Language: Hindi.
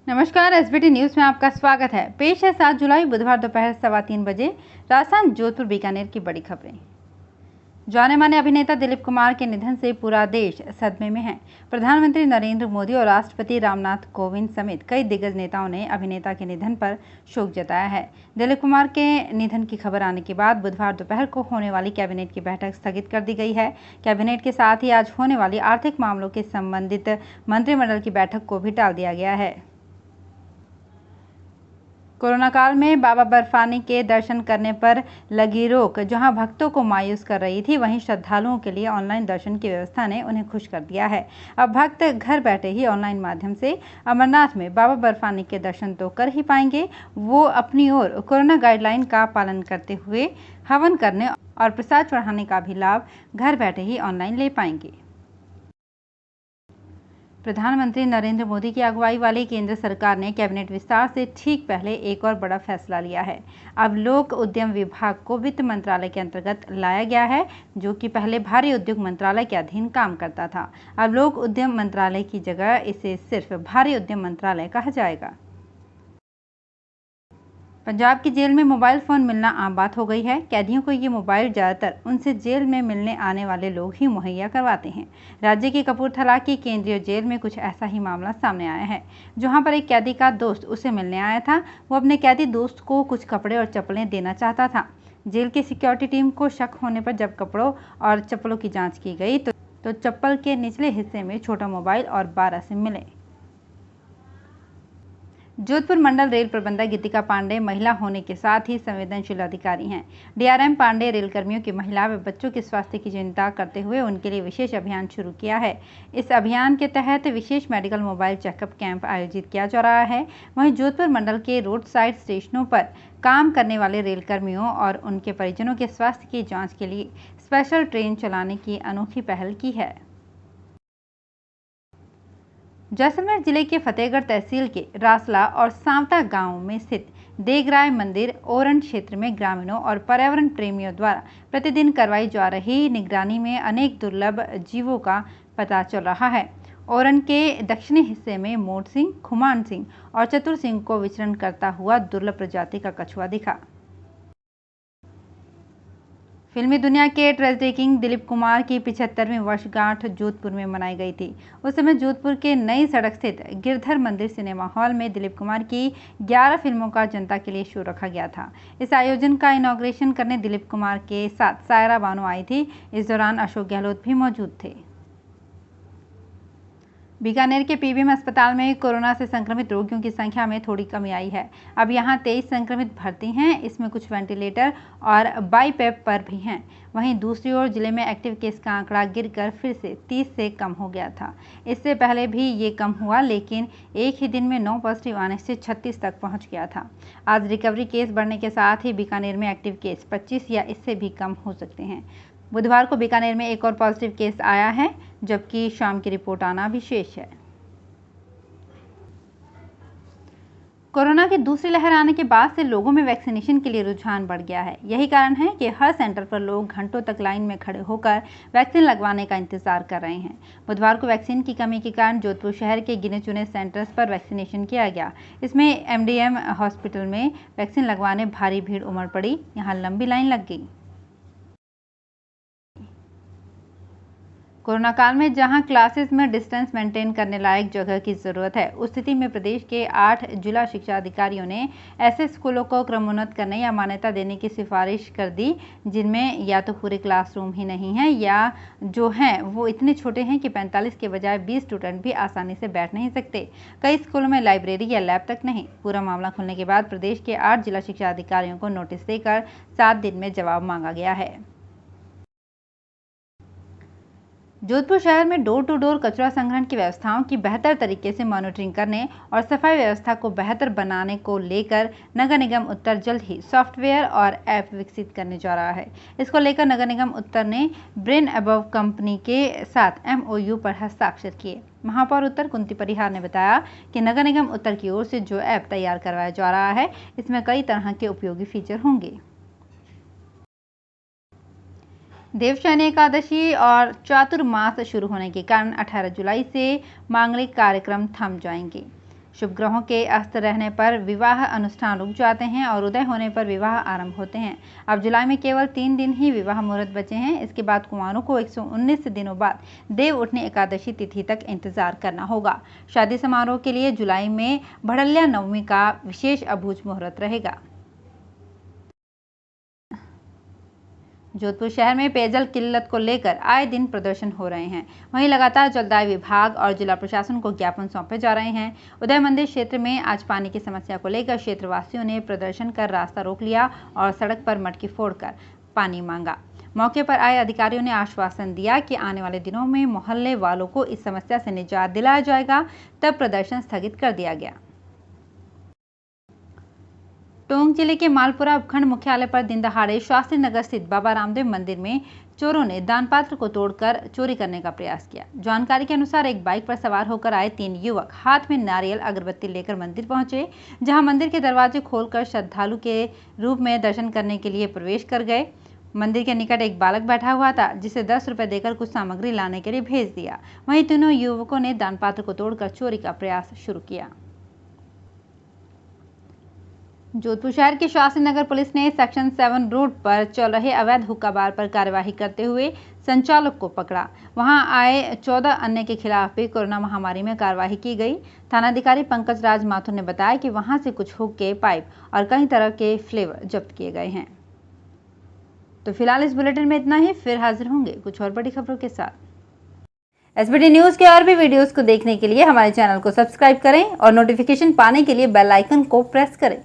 नमस्कार, एसबीटी न्यूज में आपका स्वागत है। पेश है 7 जुलाई बुधवार दोपहर 3:15 बजे राजस्थान जोधपुर बीकानेर की बड़ी खबरें। जाने माने अभिनेता दिलीप कुमार के निधन से पूरा देश सदमे में है। प्रधानमंत्री नरेंद्र मोदी और राष्ट्रपति रामनाथ कोविंद समेत कई दिग्गज नेताओं ने अभिनेता के निधन पर शोक जताया है। दिलीप कुमार के निधन की खबर आने के बाद बुधवार दोपहर को होने वाली कैबिनेट की बैठक स्थगित कर दी गई है। कैबिनेट के साथ ही आज होने वाली आर्थिक मामलों के संबंधित मंत्रिमंडल की बैठक को भी टाल दिया गया है। कोरोना काल में बाबा बर्फानी के दर्शन करने पर लगी रोक जहां भक्तों को मायूस कर रही थी, वहीं श्रद्धालुओं के लिए ऑनलाइन दर्शन की व्यवस्था ने उन्हें खुश कर दिया है। अब भक्त घर बैठे ही ऑनलाइन माध्यम से अमरनाथ में बाबा बर्फानी के दर्शन तो कर ही पाएंगे, वो अपनी ओर कोरोना गाइडलाइन का पालन करते हुए हवन करने और प्रसाद चढ़ाने का भी लाभ घर बैठे ही ऑनलाइन ले पाएंगे। प्रधानमंत्री नरेंद्र मोदी की अगुवाई वाली केंद्र सरकार ने कैबिनेट विस्तार से ठीक पहले एक और बड़ा फैसला लिया है। अब लोक उद्यम विभाग को वित्त मंत्रालय के अंतर्गत लाया गया है, जो कि पहले भारी उद्योग मंत्रालय के अधीन काम करता था। अब लोक उद्यम मंत्रालय की जगह इसे सिर्फ भारी उद्यम मंत्रालय कहा जाएगा। पंजाब की जेल में मोबाइल फ़ोन मिलना आम बात हो गई है। कैदियों को ये मोबाइल ज़्यादातर उनसे जेल में मिलने आने वाले लोग ही मुहैया करवाते हैं। राज्य की कपूरथला की केंद्रीय जेल में कुछ ऐसा ही मामला सामने आया है, जहां पर एक कैदी का दोस्त उसे मिलने आया था। वो अपने कैदी दोस्त को कुछ कपड़े और चप्पलें देना चाहता था। जेल की सिक्योरिटी टीम को शक होने पर जब कपड़ों और चप्पलों की जाँच की गई तो चप्पल के निचले हिस्से में छोटा मोबाइल और 12 सिम मिले। जोधपुर मंडल रेल प्रबंधक गीतिका पांडे महिला होने के साथ ही संवेदनशील अधिकारी हैं। डीआरएम पांडे रेलकर्मियों की महिला व बच्चों के स्वास्थ्य की चिंता करते हुए उनके लिए विशेष अभियान शुरू किया है। इस अभियान के तहत विशेष मेडिकल मोबाइल चेकअप कैंप आयोजित किया जा रहा है। वहीं जोधपुर मंडल के रोड साइड स्टेशनों पर काम करने वाले रेलकर्मियों और उनके परिजनों के स्वास्थ्य की जाँच के लिए स्पेशल ट्रेन चलाने की अनोखी पहल की है। जैसलमेर जिले के फतेहगढ़ तहसील के रासला और सांवता गांव में स्थित देगराय मंदिर ओरन क्षेत्र में ग्रामीणों और पर्यावरण प्रेमियों द्वारा प्रतिदिन करवाई जा रही निगरानी में अनेक दुर्लभ जीवों का पता चल रहा है। ओरन के दक्षिणी हिस्से में मोट सिंह, खुमान सिंह और चतुर सिंह को विचरण करता हुआ दुर्लभ प्रजाति का कछुआ दिखा। फिल्मी दुनिया के ट्रेजडी किंग दिलीप कुमार की 75वीं वर्षगांठ जोधपुर में मनाई गई थी। उस समय जोधपुर के नई सड़क स्थित गिरधर मंदिर सिनेमा हॉल में दिलीप कुमार की 11 फिल्मों का जनता के लिए शो रखा गया था। इस आयोजन का इनॉग्रेशन करने दिलीप कुमार के साथ सायरा बानो आई थी। इस दौरान अशोक गहलोत भी मौजूद थे। बीकानेर के पीबीएम अस्पताल में कोरोना से संक्रमित रोगियों की संख्या में थोड़ी कमी आई है। अब यहां 23 संक्रमित भर्ती हैं। इसमें कुछ वेंटिलेटर और बाईपेप पर भी हैं। वहीं दूसरी ओर जिले में एक्टिव केस का आंकड़ा गिरकर फिर से 30 से कम हो गया था। इससे पहले भी ये कम हुआ, लेकिन एक ही दिन में 9 पॉजिटिव आने से 36 तक पहुंच गया था। आज रिकवरी केस बढ़ने के साथ ही बीकानेर में एक्टिव केस 25 या इससे भी कम हो सकते हैं। बुधवार को बीकानेर में एक और पॉजिटिव केस आया है, जबकि शाम की रिपोर्ट आना भी शेष है। कोरोना की दूसरी लहर आने के बाद से लोगों में वैक्सीनेशन के लिए रुझान बढ़ गया है। यही कारण है कि हर सेंटर पर लोग घंटों तक लाइन में खड़े होकर वैक्सीन लगवाने का इंतजार कर रहे हैं। बुधवार को वैक्सीन की कमी के कारण जोधपुर शहर के गिने चुने सेंटर्स पर वैक्सीनेशन किया गया। इसमें एमडीएम हॉस्पिटल में वैक्सीन लगवाने भारी भीड़ उमड़ पड़ी। यहाँ लंबी लाइन लग गई। कोरोना काल में जहां क्लासेस में डिस्टेंस मेंटेन करने लायक जगह की जरूरत है, उस स्थिति में प्रदेश के 8 जिला शिक्षा अधिकारियों ने ऐसे स्कूलों को क्रमोन्नत करने या मान्यता देने की सिफारिश कर दी जिनमें या तो पूरे क्लासरूम ही नहीं है या जो हैं वो इतने छोटे हैं कि 45 के बजाय 20 स्टूडेंट भी आसानी से बैठ नहीं सकते। कई स्कूलों में लाइब्रेरी या लैब तक नहीं। पूरा मामला खुलने के बाद प्रदेश के 8 जिला शिक्षा अधिकारियों को नोटिस देकर 7 दिन में जवाब मांगा गया है। जोधपुर शहर में डोर टू डोर कचरा संग्रहण की व्यवस्थाओं की बेहतर तरीके से मॉनिटरिंग करने और सफाई व्यवस्था को बेहतर बनाने को लेकर नगर निगम उत्तर जल्द ही सॉफ्टवेयर और ऐप विकसित करने जा रहा है। इसको लेकर नगर निगम उत्तर ने ब्रेन अबव कंपनी के साथ MOU पर हस्ताक्षर किए। महापौर उत्तर कुंती परिहार ने बताया कि नगर निगम उत्तर की ओर से जो ऐप तैयार करवाया जा रहा है, इसमें कई तरह के उपयोगी फीचर होंगे। देवशयनी एकादशी और चातुर्मास शुरू होने के कारण 18 जुलाई से मांगलिक कार्यक्रम थम जाएंगे। शुभ ग्रहों के अस्त रहने पर विवाह अनुष्ठान रुक जाते हैं और उदय होने पर विवाह आरंभ होते हैं। अब जुलाई में केवल 3 दिन ही विवाह मुहूर्त बचे हैं। इसके बाद कुंवारों को 119 दिनों बाद देव उठनी एकादशी तिथि तक इंतजार करना होगा। शादी समारोह के लिए जुलाई में भड़ल्या नवमी का विशेष अबूझ मुहूर्त रहेगा। जोधपुर शहर में पेयजल किल्लत को लेकर आए दिन प्रदर्शन हो रहे हैं। वहीं लगातार जलदाय विभाग और जिला प्रशासन को ज्ञापन सौंपे जा रहे हैं। उदय मंदिर क्षेत्र में आज पानी की समस्या को लेकर क्षेत्रवासियों ने प्रदर्शन कर रास्ता रोक लिया और सड़क पर मटकी फोड़कर पानी मांगा। मौके पर आए अधिकारियों ने आश्वासन दिया कि आने वाले दिनों में मोहल्ले वालों को इस समस्या से निजात दिलाया जाएगा। तब प्रदर्शन स्थगित कर दिया गया। टोंक जिले के मालपुरा उपखंड मुख्यालय पर दिन दहाड़े शास्त्री नगर स्थित बाबा रामदेव मंदिर में चोरों ने दान पात्र को तोड़कर चोरी करने का प्रयास किया। जानकारी के अनुसार एक बाइक पर सवार होकर आए 3 युवक हाथ में नारियल अगरबत्ती लेकर मंदिर पहुंचे, जहां मंदिर के दरवाजे खोलकर श्रद्धालु के रूप में दर्शन करने के लिए प्रवेश कर गए। मंदिर के निकट एक बालक बैठा हुआ था, जिसे 10 रुपए देकर कुछ सामग्री लाने के लिए भेज दिया। वहीं तीनों युवकों ने दान पात्र को तोड़कर चोरी का प्रयास शुरू किया। जोधपुर शहर के शास्त्री नगर पुलिस ने सेक्शन 7 रोड पर चल रहे अवैध हुक्का बार पर कार्यवाही करते हुए संचालक को पकड़ा। वहां आए 14 अन्य के खिलाफ भी कोरोना महामारी में कार्यवाही की गई। थानाधिकारी पंकज राज माथुर ने बताया कि वहां से कुछ हुक्के, पाइप और कई तरह के फ्लेवर जब्त किए गए हैं। तो फिलहाल इस बुलेटिन में इतना ही। फिर हाजिर होंगे कुछ और बड़ी खबरों के साथ। एसबीटी न्यूज के और भी वीडियोस को देखने के लिए हमारे चैनल को सब्सक्राइब करें और नोटिफिकेशन पाने के लिए बेल आइकन को प्रेस करें।